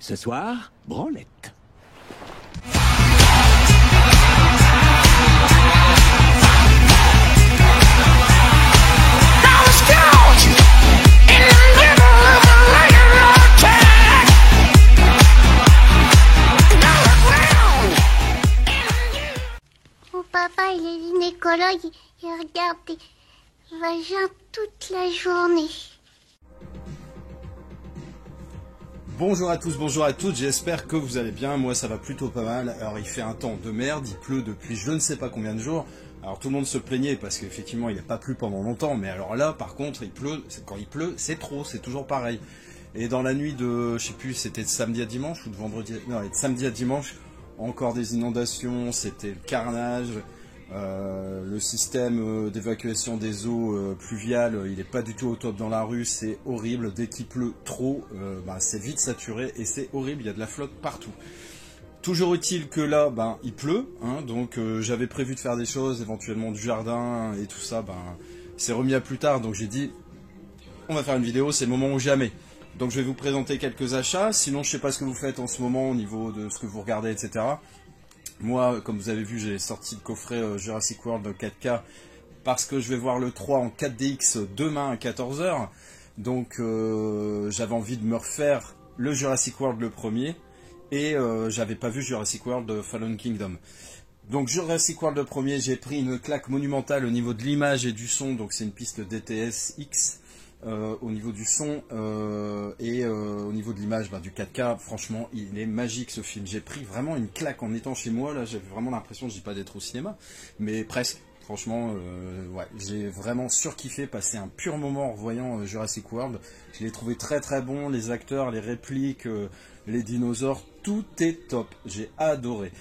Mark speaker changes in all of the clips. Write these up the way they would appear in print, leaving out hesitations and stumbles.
Speaker 1: Ce soir, branlette.
Speaker 2: Mon papa, il est gynécologue, il regarde des vagins toute la journée.
Speaker 3: Bonjour à tous, bonjour à toutes, j'espère que vous allez bien, moi ça va plutôt pas mal. Alors il fait un temps de merde, il pleut depuis je ne sais pas combien de jours. Alors tout le monde se plaignait parce qu'effectivement il n'a pas plu pendant longtemps, mais alors là par contre il pleut, quand il pleut c'est trop, c'est toujours pareil. Et dans la nuit de, je sais plus, c'était de samedi à dimanche ou de vendredi, non, de samedi à dimanche, encore des inondations, c'était le carnage. Le système d'évacuation des eaux pluviales, il n'est pas du tout au top dans la rue, c'est horrible. Dès qu'il pleut trop, c'est vite saturé et c'est horrible, il y a de la flotte partout. Toujours utile que là, il pleut, hein, donc j'avais prévu de faire des choses, éventuellement du jardin et tout ça, c'est remis à plus tard, donc j'ai dit, on va faire une vidéo, c'est le moment ou jamais. Donc je vais vous présenter quelques achats, sinon je sais pas ce que vous faites en ce moment au niveau de ce que vous regardez, etc. Moi, comme vous avez vu, j'ai sorti le coffret Jurassic World 4K parce que je vais voir le 3 en 4DX demain à 14 h. Donc j'avais envie de me refaire le Jurassic World le premier et j'avais pas vu Jurassic World Fallen Kingdom. Donc Jurassic World le premier, j'ai pris une claque monumentale au niveau de l'image et du son, donc c'est une piste DTS X. Au niveau du son et au niveau de l'image du 4K, franchement il est magique ce film. J'ai pris vraiment une claque en étant chez moi, là j'avais vraiment l'impression, je dis pas d'être au cinéma, mais presque. Franchement, ouais, j'ai vraiment surkiffé, passé un pur moment en revoyant Jurassic World. Je l'ai trouvé très très bon, les acteurs, les répliques, les dinosaures, tout est top, j'ai adoré.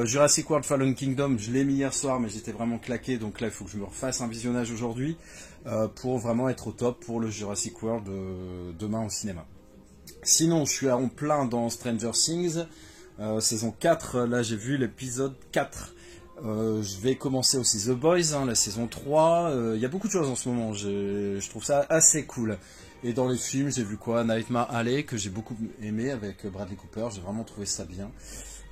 Speaker 3: Jurassic World Fallen Kingdom, je l'ai mis hier soir, mais j'étais vraiment claqué, donc là il faut que je me refasse un visionnage aujourd'hui pour vraiment être au top pour le Jurassic World demain au cinéma. Sinon, je suis en plein dans Stranger Things, saison 4, là j'ai vu l'épisode 4. Je vais commencer aussi The Boys, hein, la saison 3, il y a beaucoup de choses en ce moment, je trouve ça assez cool. Et dans les films, j'ai vu quoi, Nightmare Alley, que j'ai beaucoup aimé avec Bradley Cooper, j'ai vraiment trouvé ça bien.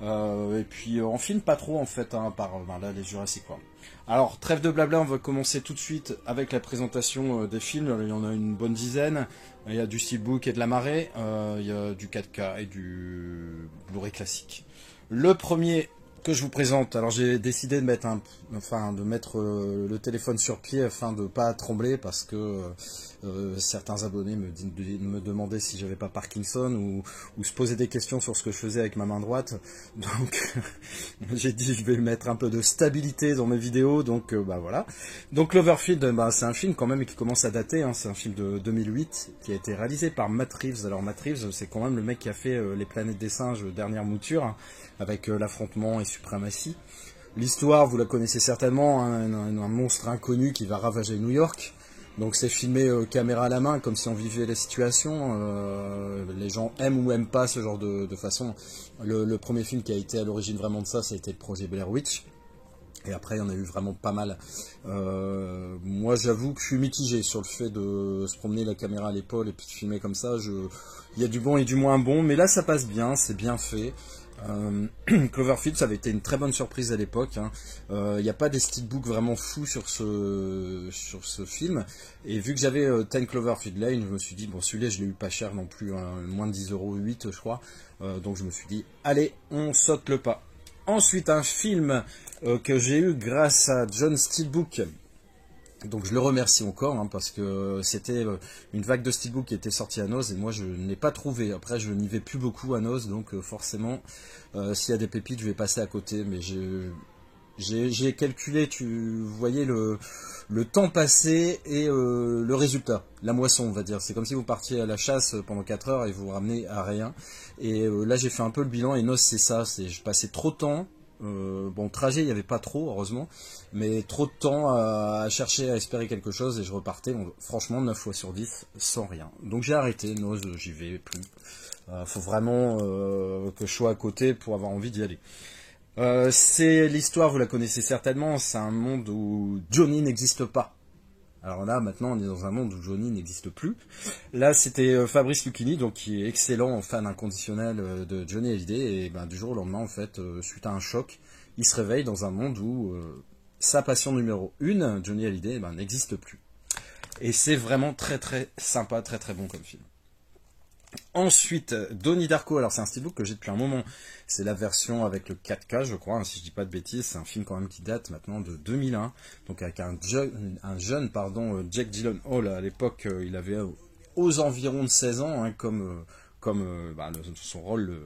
Speaker 3: Et puis en film, pas trop en fait, hein, par là, les Jurassic World. Alors, trêve de blabla, on va commencer tout de suite avec la présentation des films. Il y en a une bonne dizaine. Il y a du Steelbook et de la marée, il y a du 4K et du Blu-ray classique. Le premier que je vous présente, alors j'ai décidé de mettre le téléphone sur pied afin de ne pas trembler parce que certains abonnés me demandaient si j'avais pas Parkinson ou se posaient des questions sur ce que je faisais avec ma main droite. Donc j'ai dit je vais mettre un peu de stabilité dans mes vidéos, donc voilà. Donc Cloverfield, c'est un film quand même qui commence à dater, hein. C'est un film de 2008 qui a été réalisé par Matt Reeves. Alors Matt Reeves, c'est quand même le mec qui a fait Les Planètes des Singes, dernière mouture, hein, avec l'affrontement et suprématie. L'histoire, vous la connaissez certainement, hein, un monstre inconnu qui va ravager New York. Donc c'est filmé caméra à la main, comme si on vivait les situations. Les gens aiment ou aiment pas ce genre de façon. Le premier film qui a été à l'origine vraiment de ça, ça a été le projet Blair Witch. Et après, il y en a eu vraiment pas mal. Moi, j'avoue que je suis mitigé sur le fait de se promener la caméra à l'épaule et puis de filmer comme ça. Il y a du bon et du moins bon, mais là, ça passe bien, c'est bien fait. Cloverfield, ça avait été une très bonne surprise à l'époque, hein. Il n'y a pas des steelbooks vraiment fous sur ce film, et vu que j'avais 10 Cloverfield Lane, je me suis dit, bon celui-là je l'ai eu pas cher non plus, hein, moins de 10,08 € je crois, donc je me suis dit, allez, on saute le pas. Ensuite, un film que j'ai eu grâce à John Steelbook. Donc je le remercie encore, hein, parce que c'était une vague de steelbook qui était sortie à Noz et moi je ne l'ai pas trouvé. Après je n'y vais plus beaucoup à Noz, donc forcément s'il y a des pépites je vais passer à côté. Mais j'ai calculé, vous voyez le temps passé et le résultat, la moisson on va dire. C'est comme si vous partiez à la chasse pendant 4 heures et vous ramenez à rien. Et là j'ai fait un peu le bilan et Noz c'est ça, je passais trop de temps. Bon, trajet, il n'y avait pas trop, heureusement, mais trop de temps à chercher, à espérer quelque chose, et je repartais, franchement, 9 fois sur 10, sans rien. Donc j'ai arrêté, Noz, j'y vais plus. Faut vraiment que je sois à côté pour avoir envie d'y aller. C'est l'histoire, vous la connaissez certainement, c'est un monde où Johnny n'existe pas. Alors là, maintenant, on est dans un monde où Johnny n'existe plus. Là, c'était Fabrice Lucchini, donc qui est excellent fan inconditionnel de Johnny Hallyday. Et ben, du jour au lendemain, en fait, suite à un choc, il se réveille dans un monde où sa passion numéro 1, Johnny Hallyday, ben, n'existe plus. Et c'est vraiment très très sympa, très très bon comme film. Ensuite, Donnie Darko, alors c'est un steelbook que j'ai depuis un moment, c'est la version avec le 4K je crois, hein, si je dis pas de bêtises, c'est un film quand même qui date maintenant de 2001, donc avec un jeune Jake Gyllenhaal, à l'époque il avait aux environs de 16 ans, hein, comme son rôle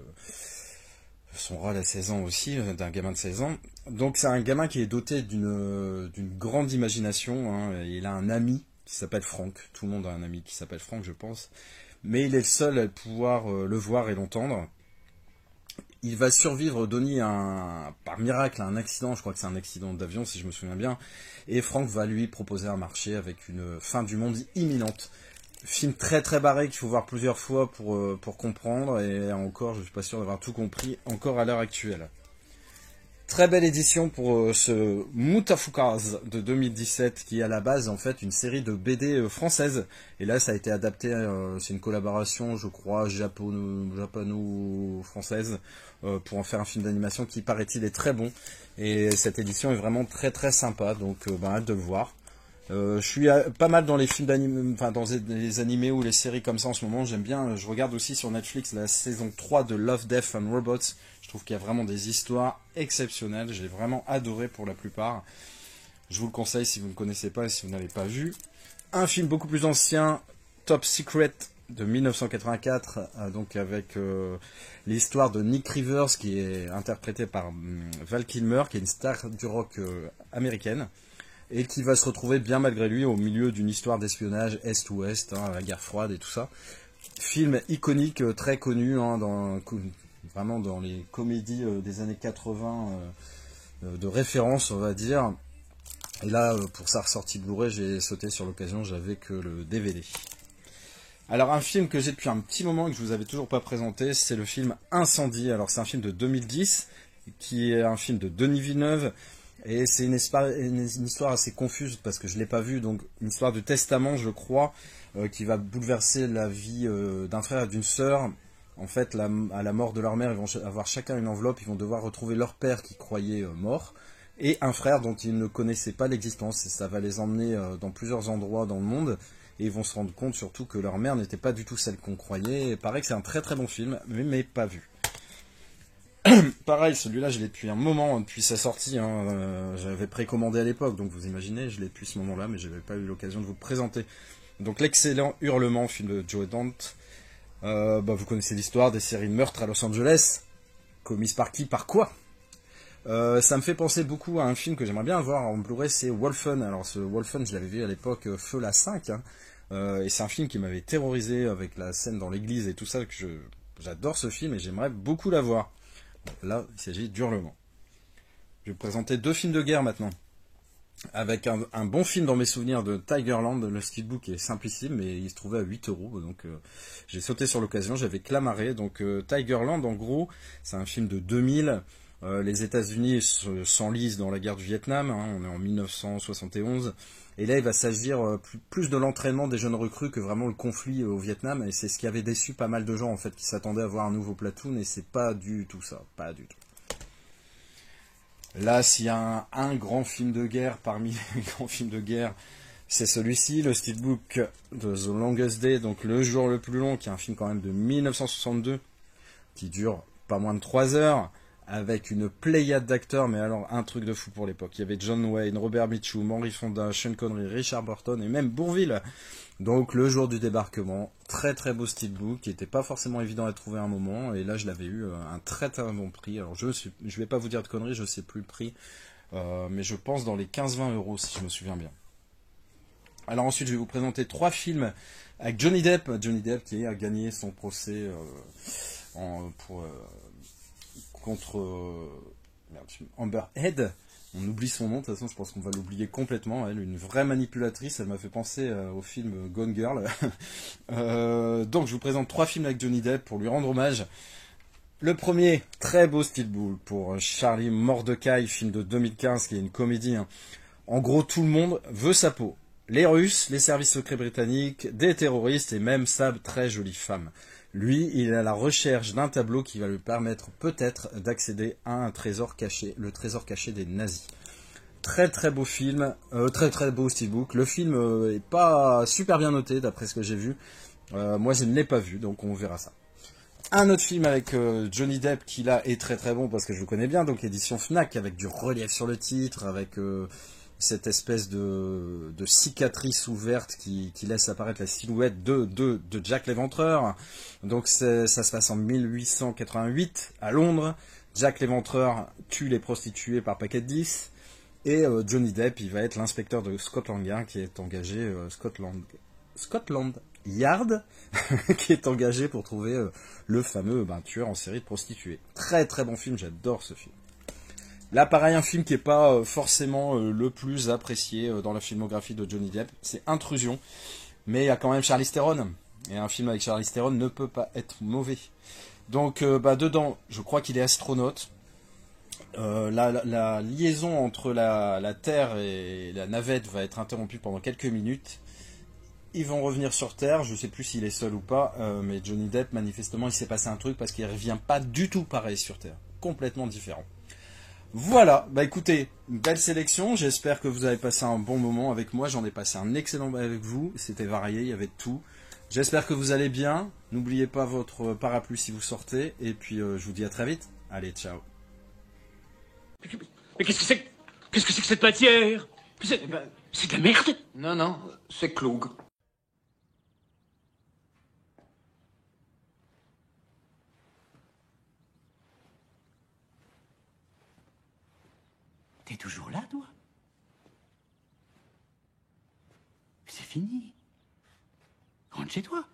Speaker 3: à 16 ans aussi, d'un gamin de 16 ans, donc c'est un gamin qui est doté d'une grande imagination, hein, il a un ami qui s'appelle Frank, tout le monde a un ami qui s'appelle Frank je pense, mais il est le seul à pouvoir le voir et l'entendre. Il va survivre, Donnie, par miracle, à un accident, je crois que c'est un accident d'avion si je me souviens bien, et Frank va lui proposer un marché avec une fin du monde imminente. Film très très barré qu'il faut voir plusieurs fois pour comprendre, et encore, je ne suis pas sûr d'avoir tout compris encore à l'heure actuelle. Très belle édition pour ce Mutafukaz de 2017 qui est à la base en fait une série de BD française. Et là ça a été adapté, c'est une collaboration je crois japano-française pour en faire un film d'animation qui paraît-il est très bon. Et cette édition est vraiment très très sympa donc hâte de le voir. Je suis pas mal dans les films d'anime, enfin dans les animés ou les séries comme ça en ce moment, j'aime bien, je regarde aussi sur Netflix la saison 3 de Love, Death and Robots. Je trouve qu'il y a vraiment des histoires exceptionnelles, j'ai vraiment adoré pour la plupart. Je vous le conseille si vous ne connaissez pas et si vous n'avez pas vu. Un film beaucoup plus ancien, Top Secret de 1984, donc avec l'histoire de Nick Rivers qui est interprété par Val Kilmer, qui est une star du rock américaine. Et qui va se retrouver bien malgré lui au milieu d'une histoire d'espionnage Est-Ouest, hein, la guerre froide et tout ça. Film iconique, très connu, hein, vraiment dans les comédies des années 80 de référence, on va dire. Et là, pour sa ressortie Blu-ray, j'ai sauté sur l'occasion, j'avais que le DVD. Alors un film que j'ai depuis un petit moment et que je vous avais toujours pas présenté, c'est le film Incendie. Alors c'est un film de 2010, qui est un film de Denis Villeneuve. Et c'est une histoire assez confuse parce que je ne l'ai pas vu, donc une histoire de testament, je crois, qui va bouleverser la vie d'un frère et d'une sœur. En fait, à la mort de leur mère, ils vont avoir chacun une enveloppe, ils vont devoir retrouver leur père qui croyait mort, et un frère dont ils ne connaissaient pas l'existence. Et ça va les emmener dans plusieurs endroits dans le monde, et ils vont se rendre compte surtout que leur mère n'était pas du tout celle qu'on croyait. Et il paraît que c'est un très très bon film, mais pas vu. Pareil, celui-là, je l'ai depuis un moment, depuis sa sortie. Hein, j'avais précommandé à l'époque, donc vous imaginez, je l'ai depuis ce moment-là, mais je n'avais pas eu l'occasion de vous le présenter. Donc l'excellent Hurlement, film de Joe Dante. Vous connaissez l'histoire des séries de meurtres à Los Angeles, commises par qui, par quoi. Ça me fait penser beaucoup à un film que j'aimerais bien voir en Blu-ray, c'est Wolfen. Alors ce Wolfen, je l'avais vu à l'époque, Feu la 5, hein, et c'est un film qui m'avait terrorisé avec la scène dans l'église et tout ça, que j'adore ce film et j'aimerais beaucoup la voir. Là, il s'agit d'Hurlement. Je vais vous présenter deux films de guerre maintenant. Avec un bon film dans mes souvenirs de Tigerland. Le steelbook est simplissime, mais il se trouvait à 8 €. Donc j'ai sauté sur l'occasion, j'avais clamaré. Donc Tigerland, en gros, c'est un film de 2000. Les États-Unis s'enlisent dans la guerre du Vietnam. Hein, on est en 1971. Et là, il va s'agir plus de l'entraînement des jeunes recrues que vraiment le conflit au Vietnam. Et c'est ce qui avait déçu pas mal de gens, en fait, qui s'attendaient à voir un nouveau platoon. Et c'est pas du tout ça. Pas du tout. Là, s'il y a un grand film de guerre parmi les grands films de guerre, c'est celui-ci, le steelbook de The Longest Day, donc Le Jour le plus long, qui est un film quand même de 1962, qui dure pas moins de 3 heures. Avec une pléiade d'acteurs, mais alors un truc de fou pour l'époque. Il y avait John Wayne, Robert Mitchum, Henry Fonda, Sean Connery, Richard Burton et même Bourvil. Donc le jour du débarquement, très très beau steelbook, qui n'était pas forcément évident à trouver à un moment, et là je l'avais eu à un très très bon prix. Alors je vais pas vous dire de conneries, je sais plus le prix, mais je pense dans les 15-20 € si je me souviens bien. Alors ensuite je vais vous présenter 3 films avec Johnny Depp qui a gagné son procès contre Amber Heard. On oublie son nom, de toute façon je pense qu'on va l'oublier complètement. Elle, une vraie manipulatrice, elle m'a fait penser au film Gone Girl. Donc je vous présente 3 films avec Johnny Depp pour lui rendre hommage. Le premier, très beau steelbook pour Charlie Mordecai, film de 2015 qui est une comédie. Hein. En gros, tout le monde veut sa peau. les Russes, les services secrets britanniques, des terroristes et même sa très jolie femme. Lui, il est à la recherche d'un tableau qui va lui permettre peut-être d'accéder à un trésor caché, le trésor caché des nazis. Très très beau film, très très beau steelbook. Le film est pas super bien noté d'après ce que j'ai vu. Moi je ne l'ai pas vu, donc on verra ça. Un autre film avec Johnny Depp qui là est très très bon parce que je le connais bien, donc édition Fnac avec du relief sur le titre, avec cette espèce de cicatrice ouverte qui laisse apparaître la silhouette de Jack l'Éventreur. Donc ça se passe en 1888 à Londres. Jack l'Éventreur tue les prostituées par paquet de 10. Et Johnny Depp, il va être l'inspecteur de Scotland Yard qui est engagé Scotland Yard qui est engagé pour trouver le fameux tueur en série de prostituées. Très très bon film, j'adore ce film. Là, pareil, un film qui n'est pas forcément le plus apprécié dans la filmographie de Johnny Depp, c'est Intrusion. Mais il y a quand même Charlize Theron. Et un film avec Charlize Theron ne peut pas être mauvais. Donc, dedans, je crois qu'il est astronaute. La liaison entre la Terre et la navette va être interrompue pendant quelques minutes. Ils vont revenir sur Terre, je ne sais plus s'il est seul ou pas, mais Johnny Depp, manifestement, il s'est passé un truc parce qu'il ne revient pas du tout pareil sur Terre. Complètement différent. Voilà, écoutez, une belle sélection, j'espère que vous avez passé un bon moment avec moi, j'en ai passé un excellent avec vous, c'était varié, il y avait tout. J'espère que vous allez bien, n'oubliez pas votre parapluie si vous sortez, et puis je vous dis à très vite, allez, ciao.
Speaker 1: Mais qu'est-ce que c'est que cette matière? C'est de la merde.
Speaker 4: Non, non, c'est Cloug.
Speaker 1: T'es toujours là, toi? C'est fini. Rentre chez toi.